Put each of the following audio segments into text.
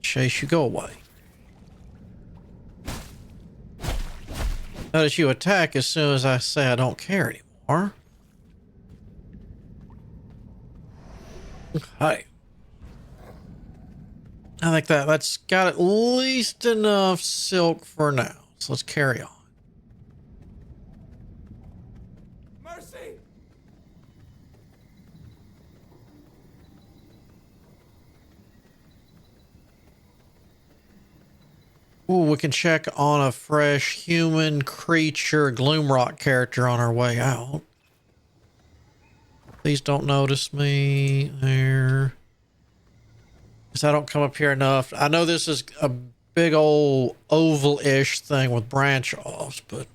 chase you. Go away. Notice you attack as soon as I say I don't care anymore. Okay. I think that's got at least enough silk for now. So let's carry on. Mercy! Ooh, we can check on a fresh human creature Gloomrock character on our way out. Please don't notice me there. Because I don't come up here enough. I know this is a big old oval-ish thing with branch offs, but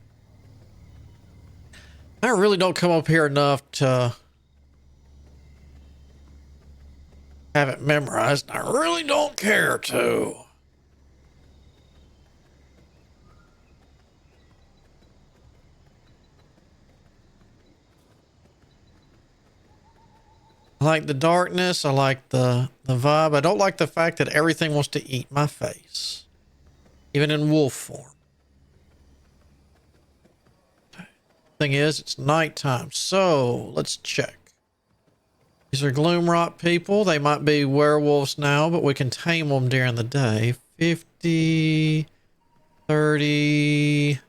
I really don't come up here enough to have it memorized. I really don't care to. I like the darkness. I like the vibe. I don't like the fact that everything wants to eat my face. Even in wolf form. Thing is, it's nighttime. So, let's check. These are Gloomrock people. They might be werewolves now, but we can tame them during the day. 50, 30,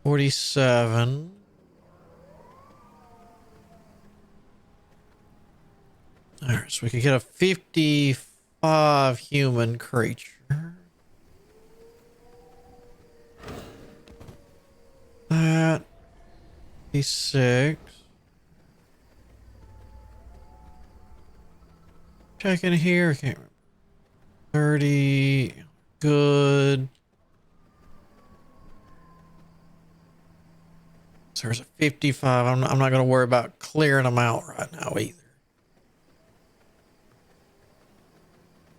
47. Alright, so we could get a 55 human creature. That. 56. Checking here. I can't remember. 30. Good. So there's a 55. I'm not going to worry about clearing them out right now either.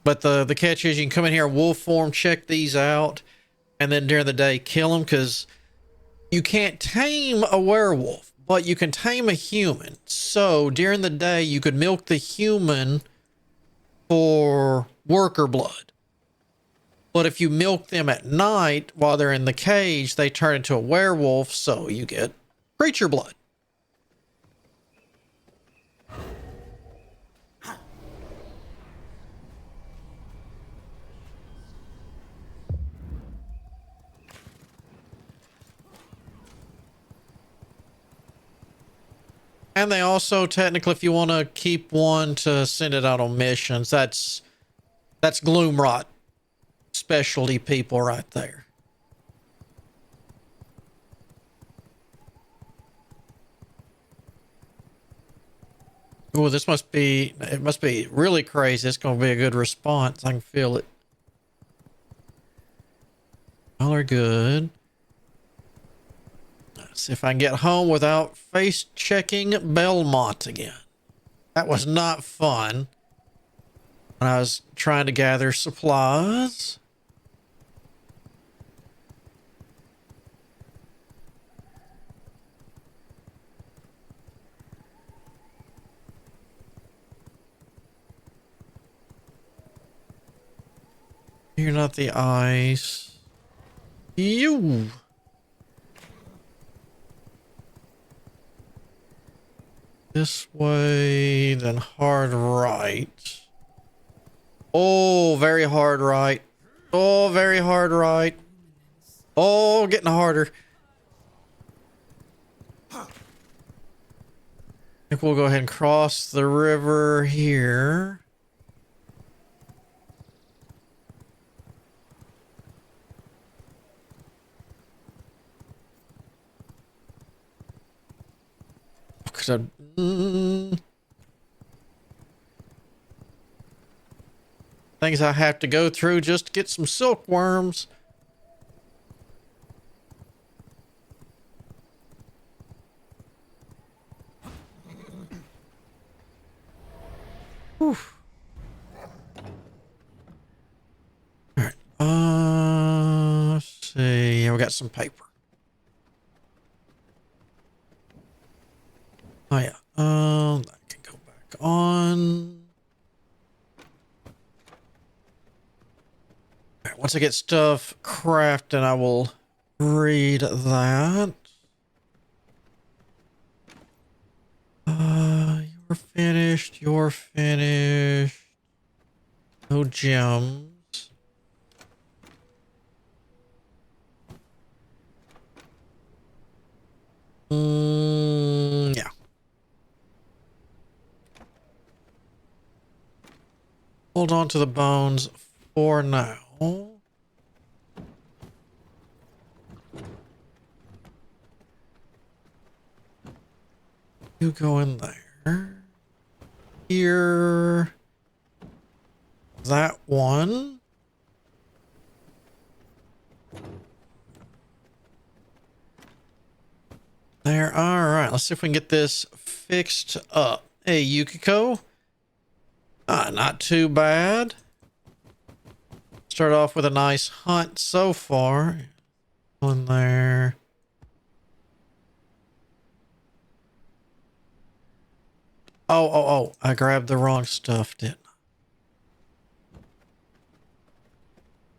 But the catch is you can come in here wolf form, check these out, and then during the day kill them, because you can't tame a werewolf, but you can tame a human. So during the day you could milk the human for worker blood. But if you milk them at night while they're in the cage, they turn into a werewolf, so you get creature blood. And they also, technically, if you want to keep one to send it out on missions, that's Gloomrot specialty people right there. Oh, it must be really crazy. It's going to be a good response. I can feel it. All are good. See if I can get home without face checking Belmont again. That was not fun when I was trying to gather supplies. You're not the ice. You. This way, then hard right. Oh, very hard right. Oh, very hard right. Oh, getting harder. I think we'll go ahead and cross the river here. Things I have to go through just to get some silkworms. Whew. All right. Let's see. Yeah, we got some paper. Oh yeah. That can go back on. Once I get stuff crafted, I will read that. You're finished. You're finished. No gems. Yeah. Hold on to the bones for now. You go in there. Here. That one. There. All right. Let's see if we can get this fixed up. Hey, Yukiko. Not too bad. Start off with a nice hunt so far. One there. Oh. I grabbed the wrong stuff, didn't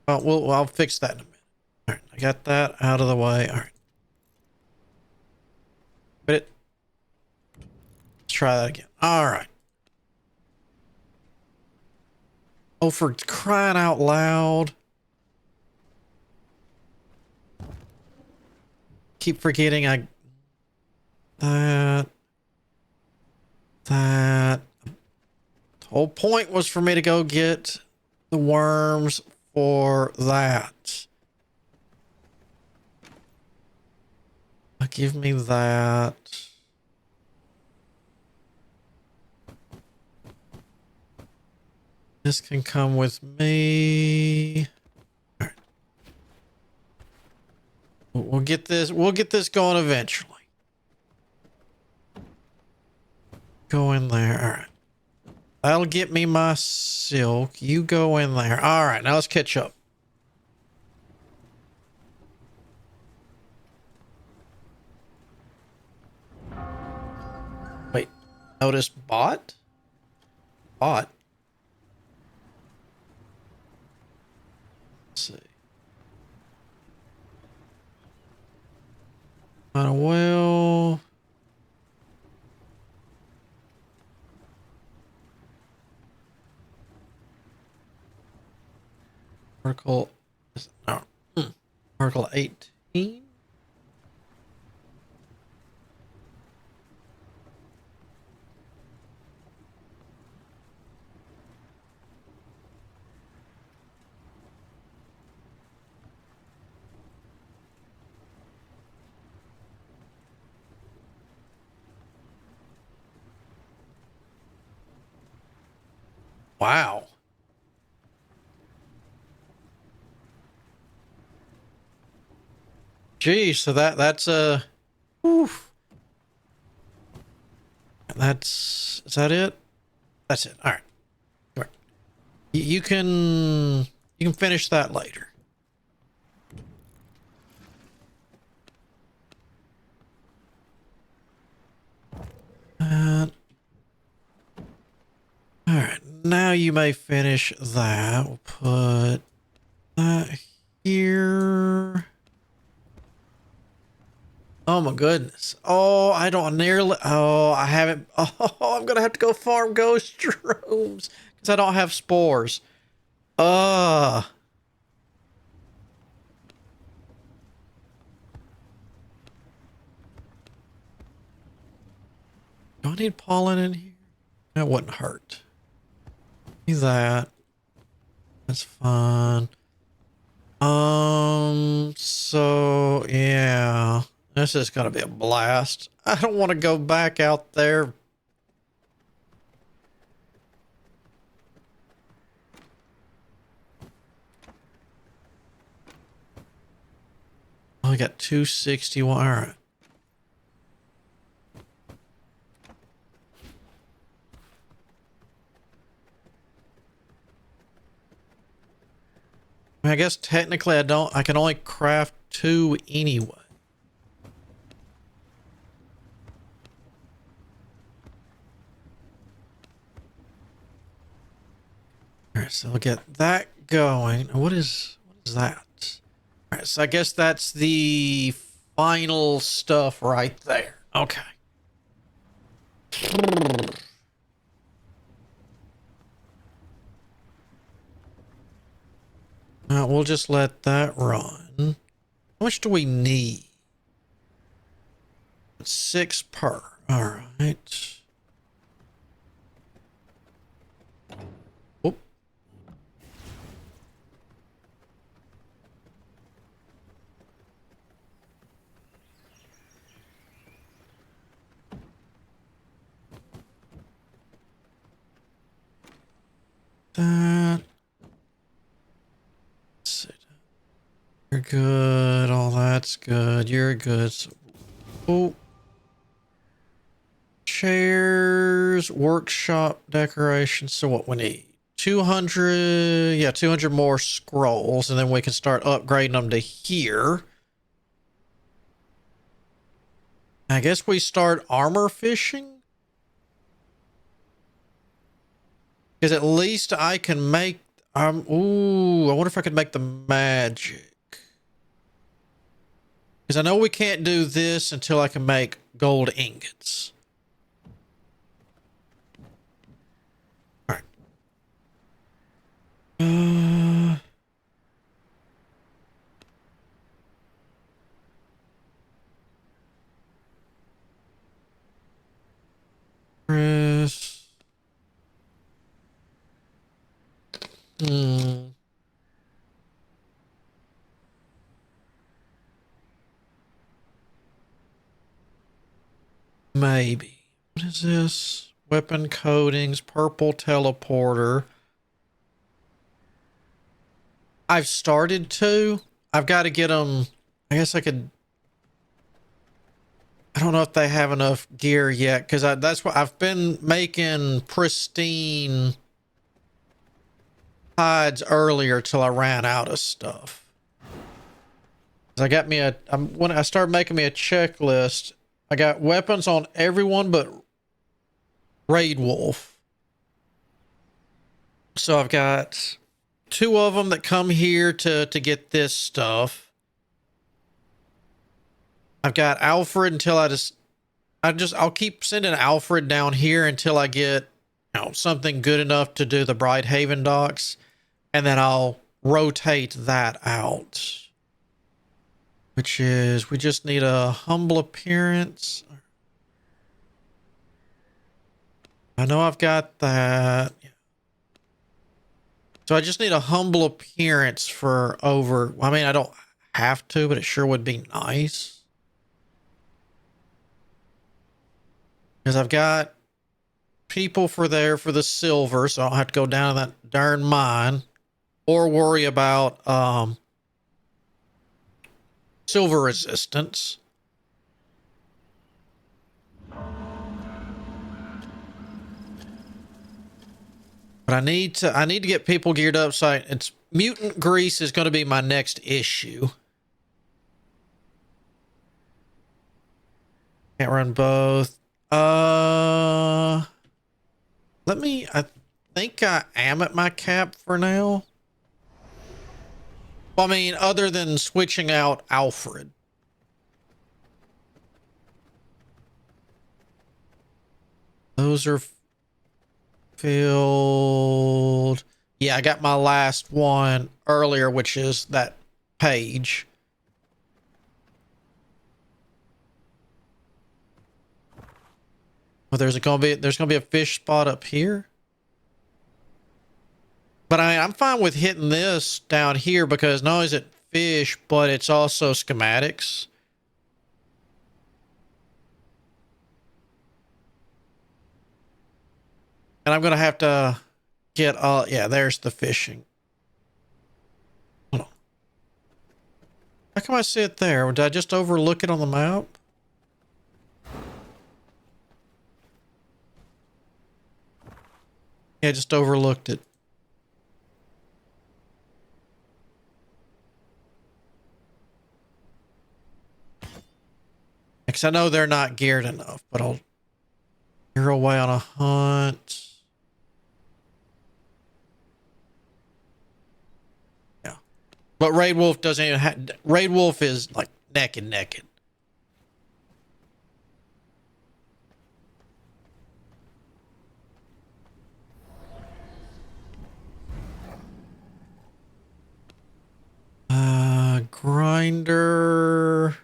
I? Oh, I'll fix that in a minute. All right. I got that out of the way. All right. Quit it. Let's try that again. All right. Oh, for crying out loud. Keep forgetting that. The whole point was for me to go get the worms for that. Give me that. This can come with me. All right. We'll get this going eventually. Go in there. All right. That'll get me my silk. You go in there. All right. Now let's catch up. Wait. Notice bot? Bot? Let's see. Well. Article. No. Article 18. Wow. Geez, so that's oof. Is that it? That's it. All right. All right. You can finish that later. All right. Now you may finish that. We'll put that here. Oh my goodness. Oh, I don't nearly. Oh, I haven't. Oh, I'm gonna have to go farm ghost rooms because I don't have spores. Uh. Do I need pollen in here? That wouldn't hurt. Do that. That's fine. So yeah. This is gonna be a blast. I don't want to go back out there. Oh, I got 261. All right. I guess technically I can only craft 2 anyway. All right, so I'll get that going. What is Is that? All right, so I guess that's the final stuff right there. Okay. We'll just let that run. How much do we need? 6 per. All right. Whoop. That. Let's see. You're good. All that's good. You're good. So, oh. Chairs, workshop decorations. So what we need? 200. Yeah, 200 more scrolls, and then we can start upgrading them to here. I guess we start armor fishing. Because at least I can make... ooh, I wonder if I could make the magic. Because I know we can't do this until I can make gold ingots. All right. Chris. Maybe. What is this? Weapon coatings, purple teleporter. I've started to. I've got to get them. I guess I could. I don't know if they have enough gear yet, because that's what I've been making pristine hides earlier till I ran out of stuff. I got me when I started making me a checklist, I got weapons on everyone but Raid Wolf. So I've got 2 of them that come here to get this stuff. I've got Alfred until I'll keep sending Alfred down here until I get, something good enough to do the Brighthaven docks, and then I'll rotate that out. Which is, we just need a humble appearance. I know I've got that. So I just need a humble appearance for over. I mean, I don't have to, but it sure would be nice. Because I've got people for the silver, so I don't have to go down to that darn mine or worry about silver resistance. But I need to get people geared up. So it's mutant grease is going to be my next issue. Can't run both. I think I am at my cap for now. Well, I mean, other than switching out Alfred. Those are filled. Yeah, I got my last one earlier, which is that page. Well, there's gonna be a fish spot up here. But I'm fine with hitting this down here because not only is it fish, but it's also schematics. And I'm gonna have to get yeah, there's the fishing. Hold on. How come I see it there? Did I just overlook it on the map? Yeah, I just overlooked it. Because I know they're not geared enough, but you're away on a hunt. Yeah. But Raid Wolf doesn't even have... Raid Wolf is like neck and naked. Grinder.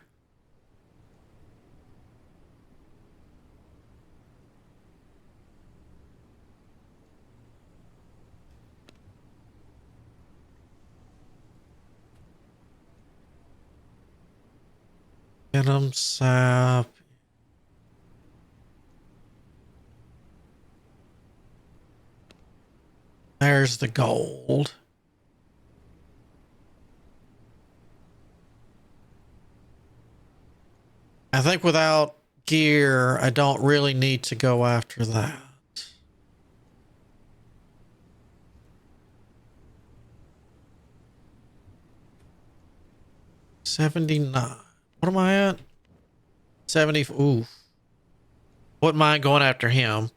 Venom sap. There's the gold. I think without gear, I don't really need to go after that. $79. What am I at? 70. Ooh. Wouldn't mind going after him.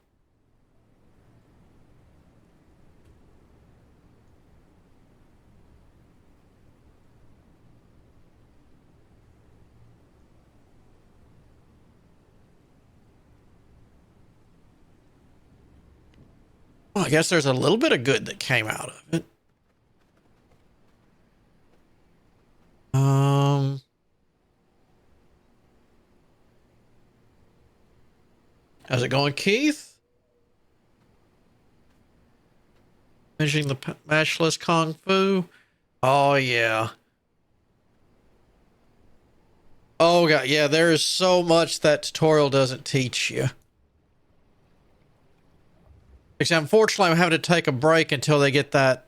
Well, I guess there's a little bit of good that came out of it. How's it going, Keith? Finishing the matchless kung fu. Oh yeah. Oh god, yeah. There is so much that tutorial doesn't teach you. Except unfortunately, I'm having to take a break until they get the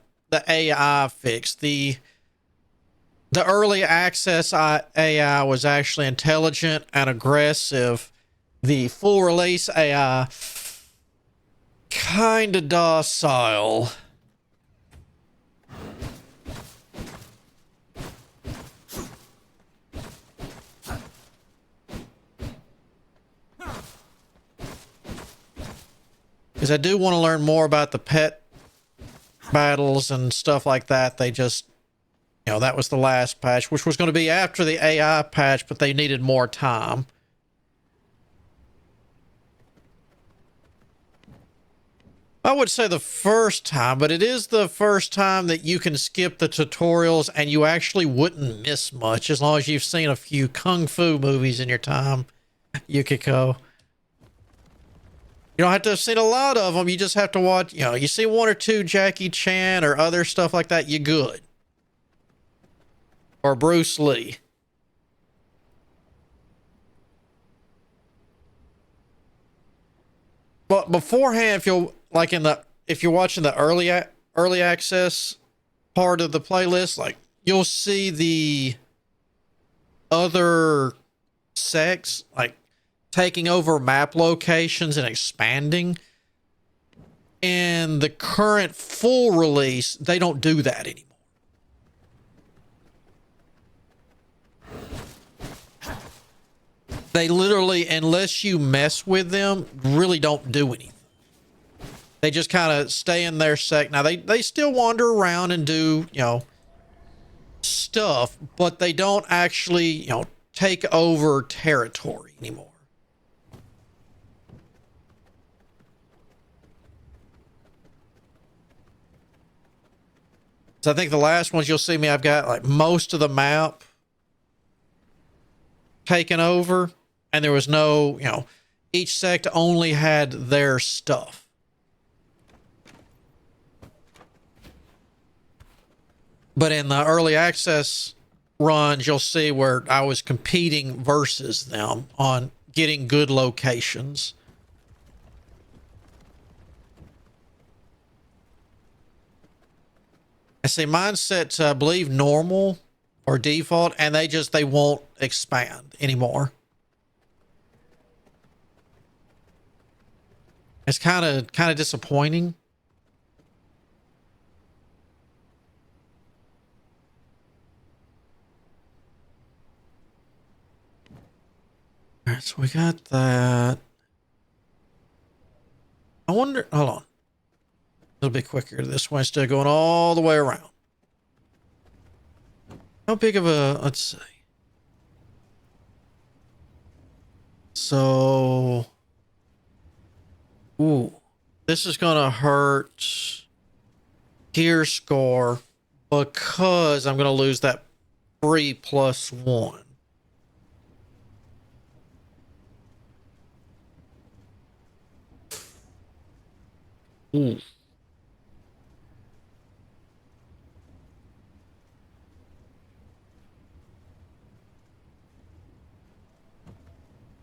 AI fixed. The early access AI was actually intelligent and aggressive. The full release AI kind of docile. Because I do want to learn more about the pet battles and stuff like that. They just, you know, that was the last patch, which was going to be after the AI patch, but they needed more time. I would say the first time, but it is the first time that you can skip the tutorials and you actually wouldn't miss much as long as you've seen a few kung fu movies in your time, Yukiko. You don't have to have seen a lot of them. You just have to watch, you know, you see one or two Jackie Chan or other stuff like that, you're good. Or Bruce Lee. But beforehand, if you'll like if you're watching the early access part of the playlist, like you'll see the other sects like taking over map locations and expanding. In the current full release, they don't do that anymore. They literally, unless you mess with them, really don't do anything. They just kind of stay in their sect. Now, they still wander around and do, you know, stuff, but they don't actually, you know, take over territory anymore. So I think the last ones you'll see me, I've got like most of the map taken over, and there was no, you know, each sect only had their stuff. But in the early access runs, you'll see where I was competing versus them on getting good locations. I see mine set to, I believe, normal or default, and they won't expand anymore. It's kind of disappointing. All right, so we got that. I wonder, hold on. A little bit quicker this way instead of going all the way around. How big of a, let's see. So, ooh, this is going to hurt gear score because I'm going to lose that 3+1. Ooh.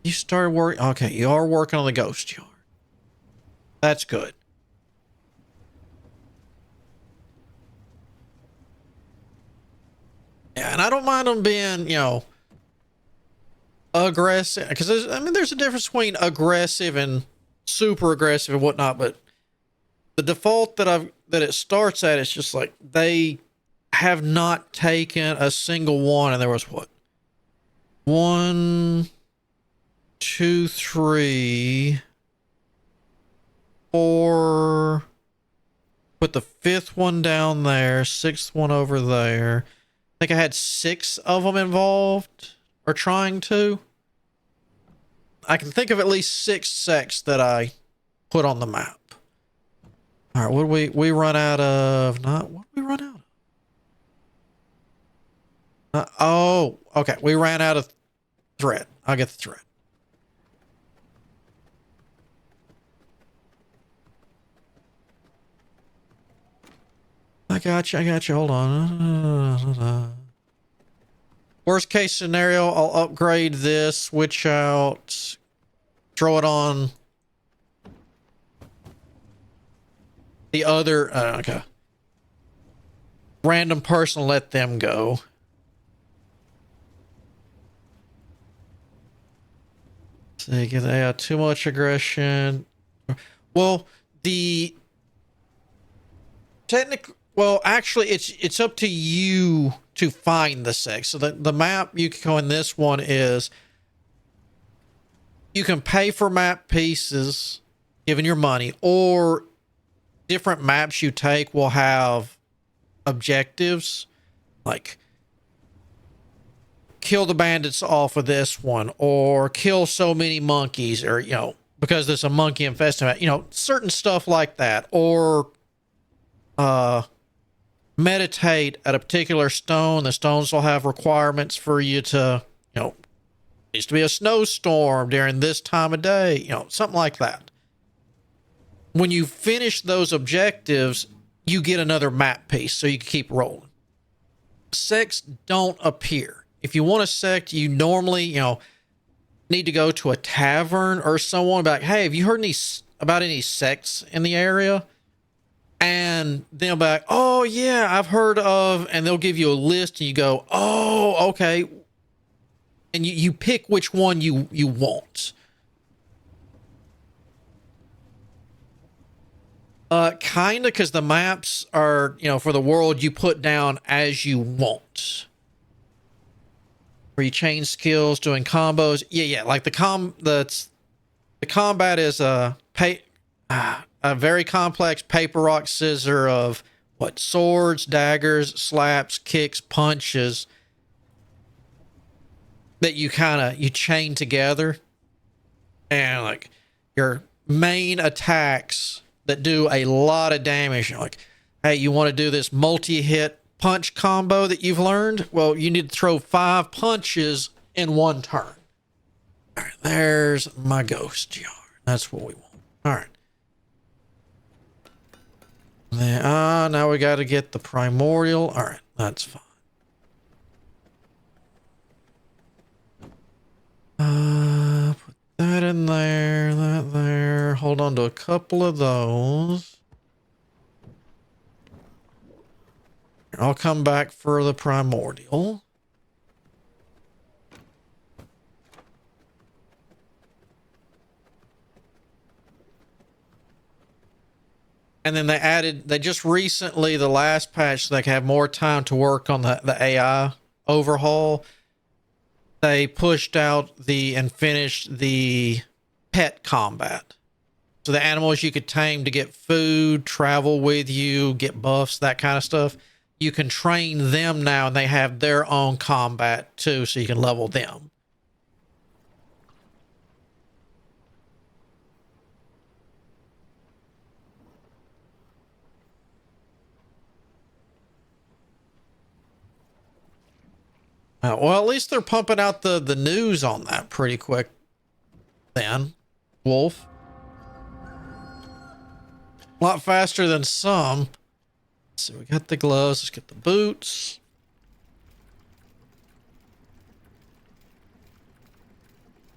You started work. Okay, you are working on the ghost yard. That's good. Yeah, and I don't mind them being, aggressive, because there's a difference between aggressive and super aggressive and whatnot. But the default that it starts at is just like they have not taken a single one, and there was what, 1, 2, 3, 4. Put the 5th one down there, 6th one over there. I think I had 6 of them involved or trying to. I can think of at least 6 sects that I put on the map. All right, what do we run out of? Not what did we run out of? Oh, okay. We ran out of thread. I'll get the thread. I got you. Hold on. Worst case scenario, I'll upgrade this, switch out, throw it on the other, okay. Random person, let them go. So you get too much aggression. Well, actually, it's up to you to find the sex. So the map you can go in this one is you can pay for map pieces, given your money, or different maps you take will have objectives, like kill the bandits off of this one, or kill so many monkeys, or because there's a monkey infested, certain stuff like that, or meditate at a particular stone. The stones will have requirements for you to, needs to be a snowstorm during this time of day, something like that. When you finish those objectives, you get another map piece so you can keep rolling. Sects don't appear. If you want a sect, you normally, need to go to a tavern or someone, be like, hey, have you heard about any sects in the area? And they'll be like, oh yeah, I've heard of, and they'll give you a list and you go, oh, okay. And you pick which one you want. Kinda, because the maps are, for the world you put down as you want. Where you change skills, doing combos. Yeah, like the combat is a very complex paper, rock, scissor of what? Swords, daggers, slaps, kicks, punches that you chain together. And like your main attacks that do a lot of damage. You're like, hey, you want to do this multi-hit punch combo that you've learned? Well, you need to throw 5 punches in one turn. All right, there's my ghost yard. That's what we want. All right. Then, now we got to get the primordial. All right, that's fine. Put that in there, that there. Hold on to a couple of those. I'll come back for the primordial. And then they just recently, the last patch, so they can have more time to work on the AI overhaul. They pushed out and finished the pet combat. So the animals you could tame to get food, travel with you, get buffs, that kind of stuff. you can train them now, and they have their own combat too, so you can level them. Well, at least they're pumping out the news on that pretty quick then, Wolf. A lot faster than some. So we got the gloves. Let's get the boots.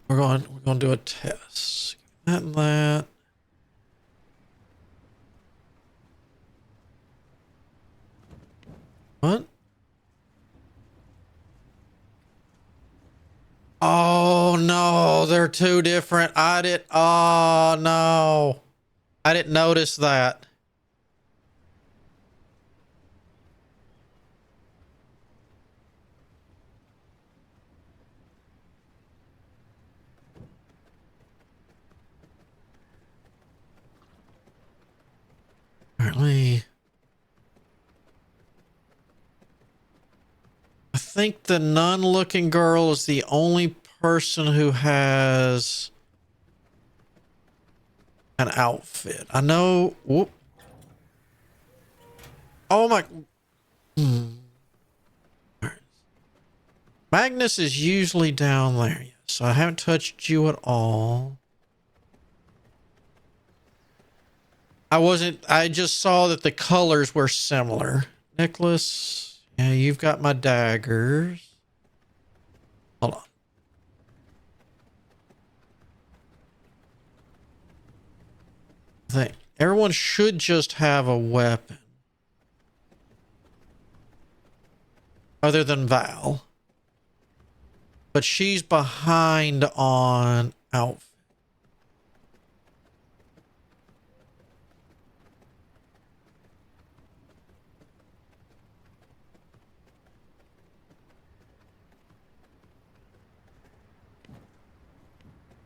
We're going to do a test. That and that. What? Oh no, they're two different. Oh no. I didn't notice that. Apparently, I think the nun-looking girl is the only person who has an outfit. I know. Whoop. Oh my. Magnus is usually down there. Yes, so I haven't touched you at all. I just saw that the colors were similar. Nicholas, yeah, you've got my daggers. Hold on. I think everyone should just have a weapon. Other than Val. But she's behind on outfit.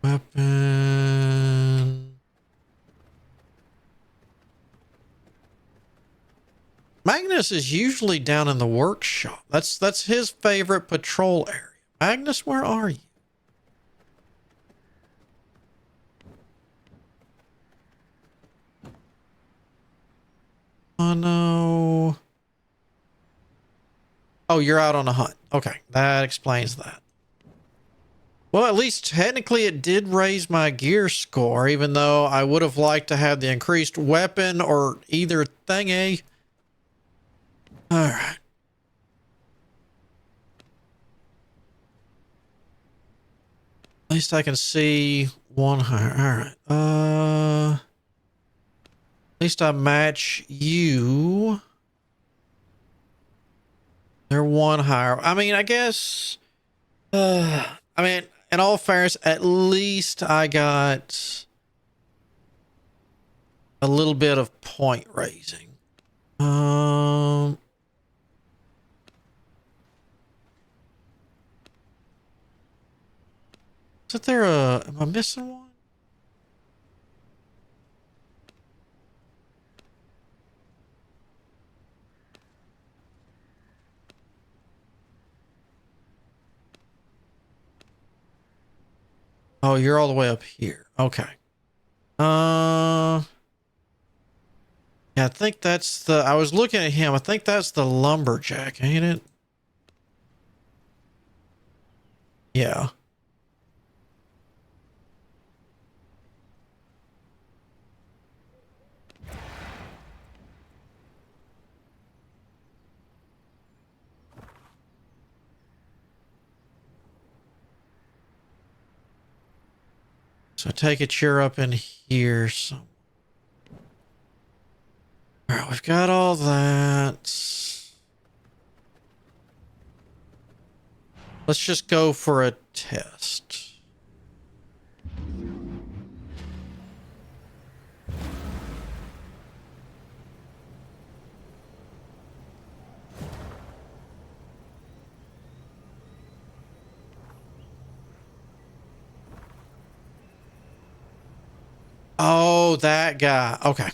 Weapon. Magnus is usually down in the workshop. That's his favorite patrol area. Magnus, where are you? Oh no. Oh, you're out on a hunt. Okay, that explains that. Well, at least technically it did raise my gear score, even though I would have liked to have the increased weapon or either thingy. All right. At least I can see one higher. All right. At least I match you. They're one higher. I mean, I guess. I mean, in all fairness, at least I got a little bit of point raising. Is there am I missing one? Oh, you're all the way up here. Okay. Yeah, I think that's the, I was looking at him. I think that's the lumberjack, ain't it? Yeah. So I take it you're up in here somewhere. All right, we've got all that. Let's just go for a test. Oh, that guy. Okay.